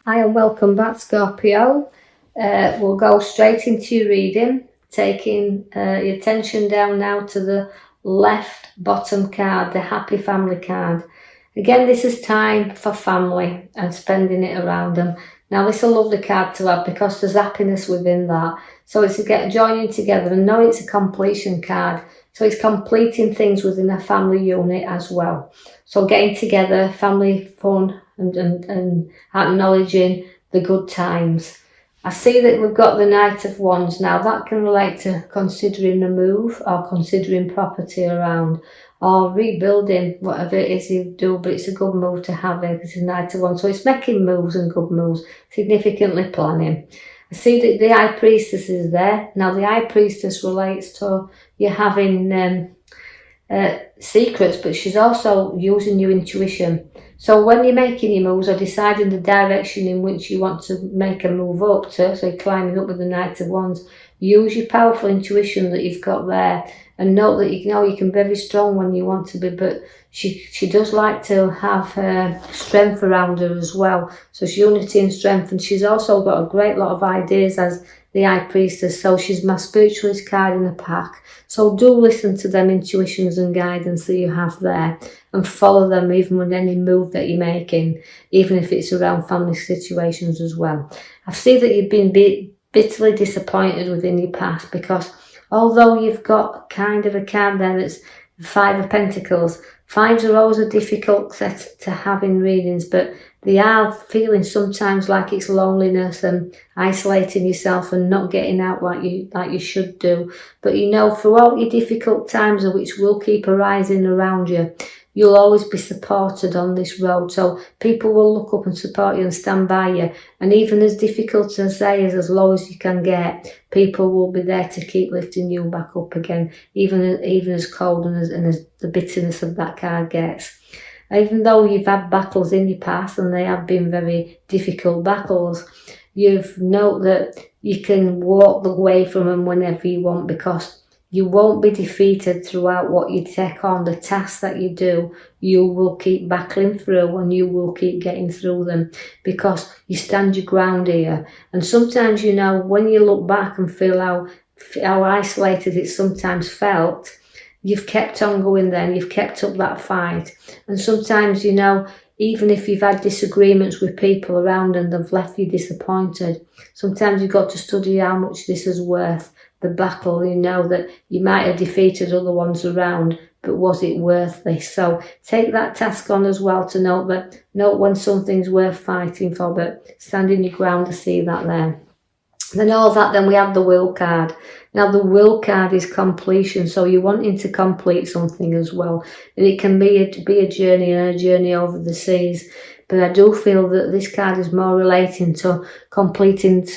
Hi and welcome back, Scorpio. We'll go straight into your reading, taking your attention down now to the left bottom card, the Happy Family card. Again, this is time for family and spending it around them. Now, this is a lovely card to have because there's happiness within that. So it's joining together, and know it's a completion card. So it's completing things within a family unit as well. So getting together, family fun, and acknowledging the good times. I see that we've got the Knight of Wands now. That can relate to considering a move or considering property around or rebuilding whatever it is you do, but it's a good move to have it because it's a Knight of Wands. So it's making moves and good moves, significantly planning. I see that the High Priestess is there. Now the High Priestess relates to you having secrets, but she's also using your intuition. So when you're making your moves or deciding the direction in which you want to make a move up to, so you're climbing up with the Knight of Wands, use your powerful intuition that you've got there, and note that you can be very strong when you want to be, but she does like to have her strength around her as well. So it's unity and strength, and she's also got a great lot of ideas as the High Priestess, so she's my spiritualist card in the pack. So do listen to them intuitions and guidance that you have there and follow them even with any move that you're making, even if it's around family situations as well. I see that you've been bitterly disappointed within your past because although you've got kind of a card there that's Five of Pentacles, fives are always a difficult set to have in readings, but they are feeling sometimes like it's loneliness and isolating yourself and not getting out like you should do. But throughout your difficult times, which will keep arising around you, you'll always be supported on this road. So people will look up and support you and stand by you. And even as difficult as as low as you can get, people will be there to keep lifting you back up again, even as cold and as the bitterness of that card gets. Even though you've had battles in your past and they have been very difficult battles, you've known that you can walk away from them whenever you want because you won't be defeated throughout what you take on. The tasks that you do, you will keep battling through and you will keep getting through them because you stand your ground here. And sometimes, when you look back and feel how isolated it sometimes felt, you've kept on going there and you've kept up that fight. And sometimes, even if you've had disagreements with people around and they've left you disappointed, sometimes you've got to study how much this is worth. The battle, that you might have defeated other ones around, but was it worth this? So take that task on as well to note when something's worth fighting for, but standing your ground to see that there. Then we have the Will card. Now the Will card is completion, so you're wanting to complete something as well, and it can be a journey and a journey over the seas. But I do feel that this card is more relating to completing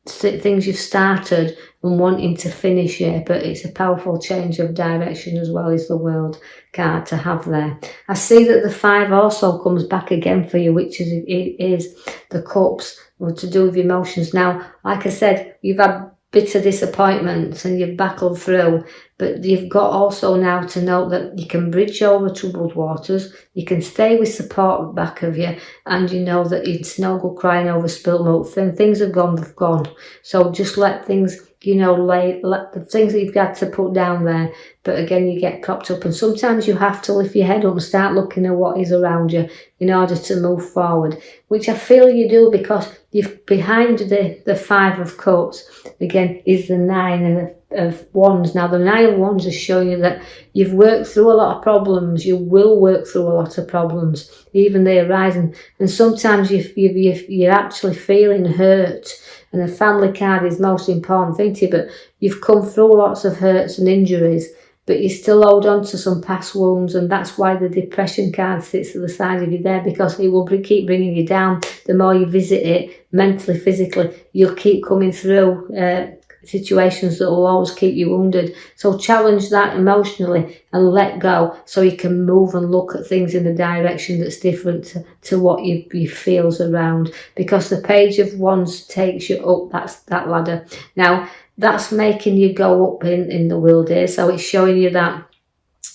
things you've started and wanting to finish it, but it's a powerful change of direction as well as the World card to have there. I see that the 5 also comes back again for you, which is the Cups, to do with emotions. Now, like I said, you've had bitter disappointments and you've battled through, but you've got also now to note that you can bridge over troubled waters, you can stay with support back of you, and you know that it's no good crying over spilt milk. Things have gone, they've gone. So just let things, let the things that you've got to put down there, but again, you get propped up, and sometimes you have to lift your head up and start looking at what is around you in order to move forward, which I feel you do because behind the 5 of Cups, again, is the 9 of Wands. Now, the 9 of Wands is showing you that you've worked through a lot of problems. You will work through a lot of problems, even they arising. And sometimes you're actually feeling hurt. And the family card is the most important thing to you, but you've come through lots of hurts and injuries, but you still hold on to some past wounds, and that's why the depression card sits at the side of you there, because it will keep bringing you down. The more you visit it, mentally, physically, you'll keep coming through situations that will always keep you wounded. So challenge that emotionally and let go so you can move and look at things in a direction that's different to what you feel's around, because the Page of Wands takes you up that ladder. Now, that's making you go up in the world here. So it's showing you that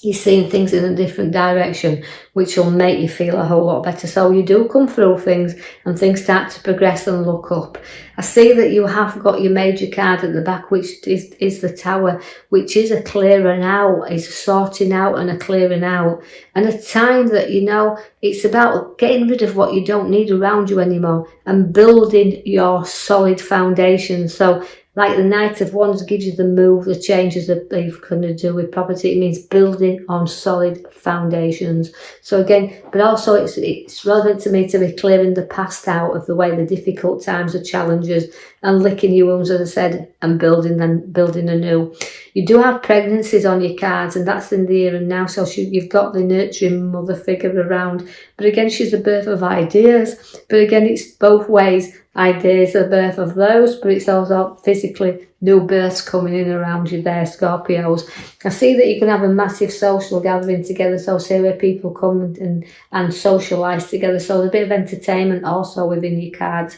you're seeing things in a different direction, which will make you feel a whole lot better. So you do come through things and things start to progress and look up. I see that you have got your major card at the back, which is the Tower, which is a clearing out, is a sorting out and a clearing out. And a time that, you know, it's about getting rid of what you don't need around you anymore and building your solid foundation. So like the Knight of Wands gives you the move, the changes that you're going to do with property. It means building on solid foundations. So again, but also it's relevant to me to be clearing the past out of the way, the difficult times, the challenges, and licking your wounds, as I said, and building anew. You do have pregnancies on your cards, and that's in the here and now. So you've got the nurturing mother figure around. But again, she's the birth of ideas. But again, it's both ways. Ideas, the birth of those, but it's also physically new births coming in around you there, Scorpios. I see that you can have a massive social gathering together, so say where people come and socialise together. So there's a bit of entertainment also within your cards.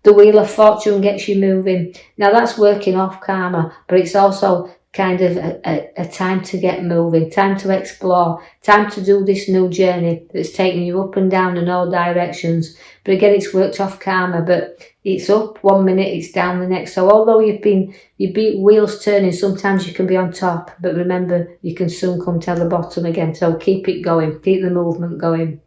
The Wheel of Fortune gets you moving. Now that's working off karma, but it's also kind of a time to get moving, time to explore, time to do this new journey that's taking you up and down in all directions. But again, it's worked off karma, but it's up one minute, it's down the next. So although you beat wheels turning, sometimes you can be on top, but remember, you can soon come to the bottom again. So keep it going, keep the movement going.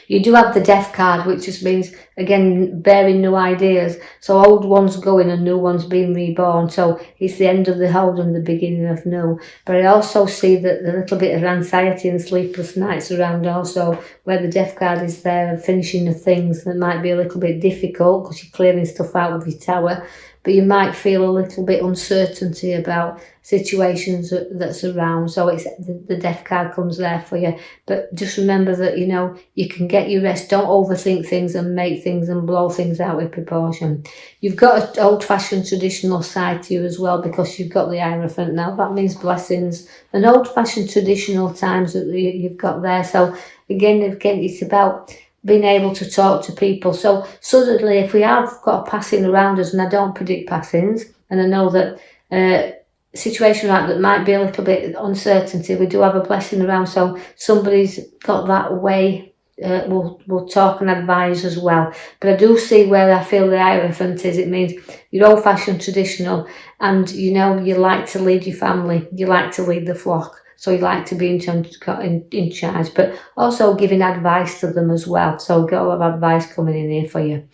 You do have the Death card, which just means, again, bearing new ideas. So old ones going and new ones being reborn. So it's the end of the old and the beginning of new. But I also see that the little bit of anxiety and sleepless nights around also, where the Death card is there and finishing the things that might be a little bit difficult because you're clearing stuff out of your Tower. But you might feel a little bit uncertainty about situations that's around. So it's the Death card comes there for you. But just remember that, you know, you can get your rest. Don't overthink things and make things and blow things out of proportion. You've got an old-fashioned traditional side to you as well, because you've got the Hierophant. Now that means blessings and old-fashioned traditional times that you've got there. So again, it's about being able to talk to people. So suddenly, if we have got a passing around us, and I don't predict passings, and I know that situation like that might be a little bit uncertainty, we do have a blessing around. So somebody's got that way. We'll talk and advise as well. But I do see where I feel the Hierophant is. It means you're old-fashioned traditional, and you know you like to lead your family. You like to lead the flock. So you like to be in charge, but also giving advice to them as well. So we've got a lot of advice coming in here for you.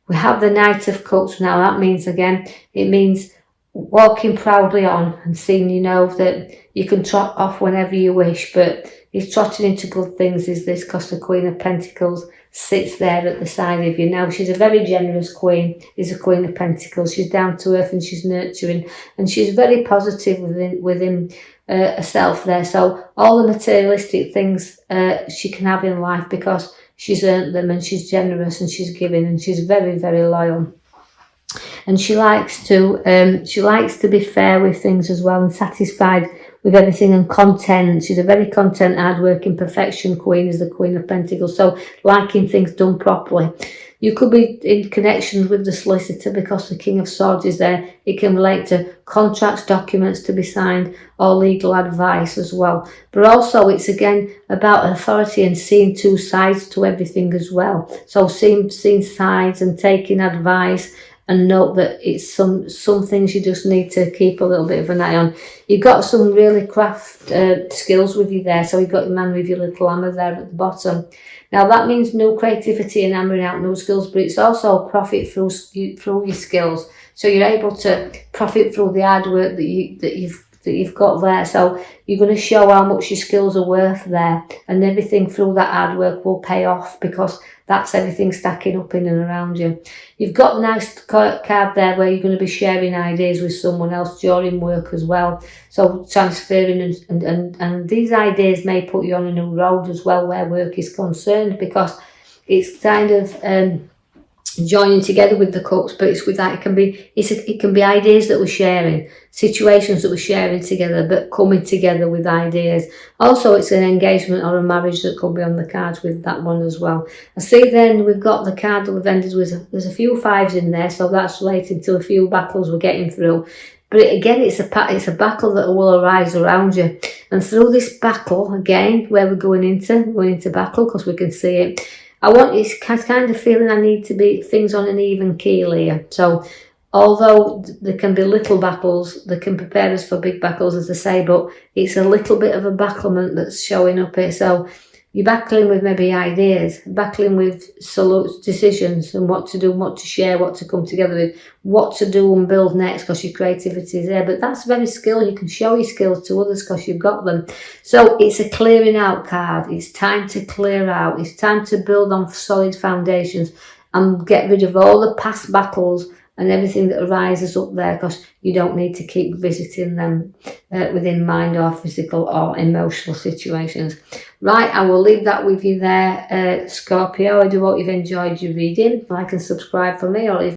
We have the Knight of Cups now. That means, again, it means walking proudly on and seeing, you know, that you can trot off whenever you wish, but he's trotting into good things is this, because the Queen of Pentacles sits there at the side of you. Now, she's a very generous queen, is a Queen of Pentacles. She's down to earth and she's nurturing, and she's very positive within herself there. So all the materialistic things she can have in life, because she's earned them, and she's generous and she's giving, and she's very, very loyal. And she likes to be fair with things as well, and satisfied with everything and content. She's a very content, hard-working, perfection queen, is the Queen of Pentacles. So liking things done properly. You could be in connection with the solicitor, because the King of Swords is there. It can relate to contracts, documents to be signed, or legal advice as well. But also it's again about authority and seeing two sides to everything as well. So seeing sides and taking advice, and note that it's some things you just need to keep a little bit of an eye on. You've got some really craft skills with you there. So you've got your man with your little hammer there at the bottom. Now that means no creativity and hammering out no skills, but it's also profit through your skills. So you're able to profit through the hard work that you've got there. So you're going to show how much your skills are worth there, and everything through that hard work will pay off, because that's everything stacking up in and around you. You've got a nice card there where you're going to be sharing ideas with someone else during work as well. So transferring and these ideas may put you on a new road as well where work is concerned, because it's kind of joining together with the cups, but it's with that it can be ideas that we're sharing, situations that we're sharing together, but coming together with ideas. Also, it's an engagement or a marriage that could be on the cards with that one as well. I see then we've got the cardinal of Enders with there's a few fives in there, so that's related to a few battles we're getting through. But again, it's a battle that will arise around you. And through this battle, again, where we're going into battle, because we can see it, I want you kind of feeling I need to be things on an even keel here. So although there can be little battles, they can prepare us for big battles, as I say, but it's a little bit of a battlement that's showing up here. So you're battling with maybe ideas, battling with decisions and what to do, what to share, what to come together with, what to do and build next, because your creativity is there. But that's very skill. You can show your skills to others because you've got them. So it's a clearing out card. It's time to clear out. It's time to build on solid foundations and get rid of all the past battles and everything that arises up there, because you don't need to keep visiting them within mind or physical or emotional situations. Right, I will leave that with you there, Scorpio. I do hope you've enjoyed your reading. Like and subscribe for me, or